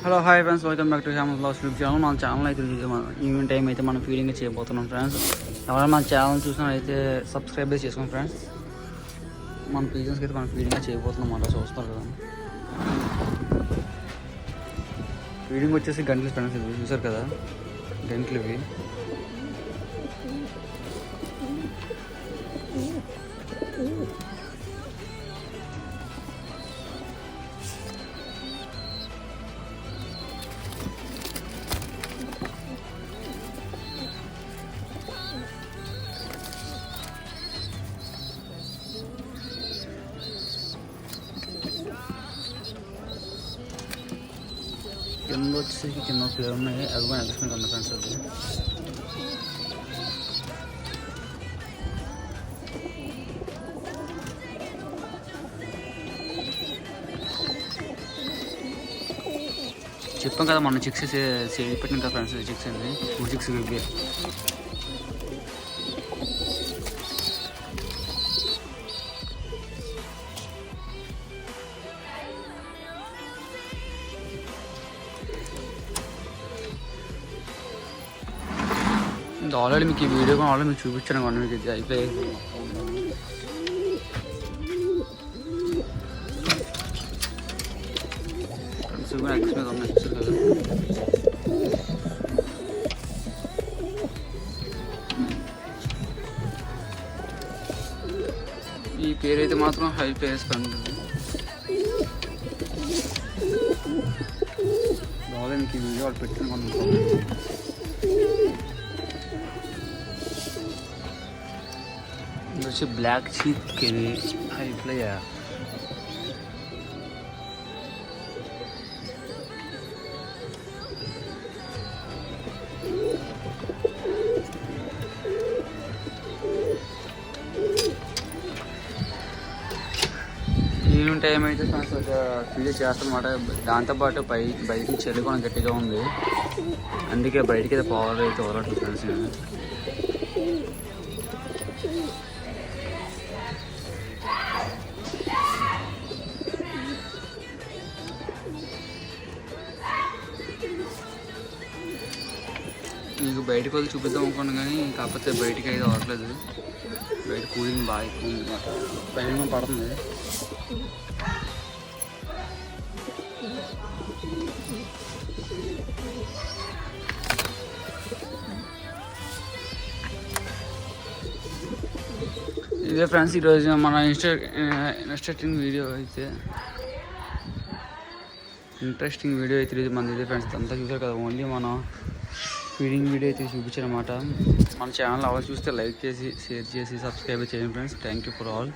Hello hi friends, welcome back to హ్యామన్ vlogs YouTube channel. మన channel అయితే evening time అయితే మనం ఫీడింగ్ చేయబోతున్నాం ఫ్రెండ్స్. ఎవరైనా మన ఛానల్ చూసినట్లయితే సబ్స్క్రైబ్ చేసుకోండి ఫ్రెండ్స్. మన పీజన్స్కి అయితే మనం ఫీడింగ్ చేయబోతున్నాం అలా చూస్తారు కదా. ఫీడింగ్ వచ్చేసి గంటలు ఫ్రెండ్స్, ఇవి చూసారు కదా గంటలు ఇవి. కింద వచ్చేసి కింద ప్లేయర్ ఉన్నాయి, అవి కూడా అడ్జస్ట్మెంట్ ఉంది ఫ్రెండ్స్. అది చెప్పాం కదా మొన్న చిక్స్ పెట్టిన కదా ఫ్రెండ్స్. చిక్స్ అండి, 2 చిక్స్ ఇవి. ఆల్రెడీ మీకు ఈ వీడియో కూడా ఆల్రెడీ మీకు చూపించాను కానీ మీకు ఇది అయిపోయి కూడా ఎక్స్ మీద ఉన్నాయి చూసారు కదా. ఈ పేరు అయితే మాత్రం హై పేర్స్ కంటుంది. ఆల్రెడీ మీకు ఈ వీడియో వాళ్ళు పెట్టిన వచ్చి బ్లాక్ చీక్ హై ప్లేయర్. ఈవినింగ్ టైం అయితే ఫ్రెండ్స్ ఒక వీడియో చేస్తామన్నమాట. దాంతోపాటు బయట చలి కూడా గట్టిగా ఉంది, అందుకే బయటికి అయితే పోవాలి అయితే వదలట్లేదు ఫ్రెండ్స్. నేను మీకు బయటకు వెళ్ళి చూపిద్దాం అనుకున్నాను కానీ కాకపోతే బయటికి అయితే అవ్వట్లేదు. బయట కూలింగ్ బాగా ఎక్కువ ఉంది అన్నమాట, పైన పడుతుంది. ఇదే ఫ్రెండ్స్ ఈరోజు మన ఇంట్రెస్టింగ్ వీడియో అయితే ఈరోజు మన ఇదే ఫ్రెండ్స్. అంతా చూసారు కదా, ఓన్లీ మన ఫీడింగ్ వీడియో అయితే చూపించారన్నమాట. మన ఛానల్ ఎవరు చూస్తే లైక్ చేసి షేర్ చేసి సబ్స్క్రైబ్ చేయండి friends. Thank you for all.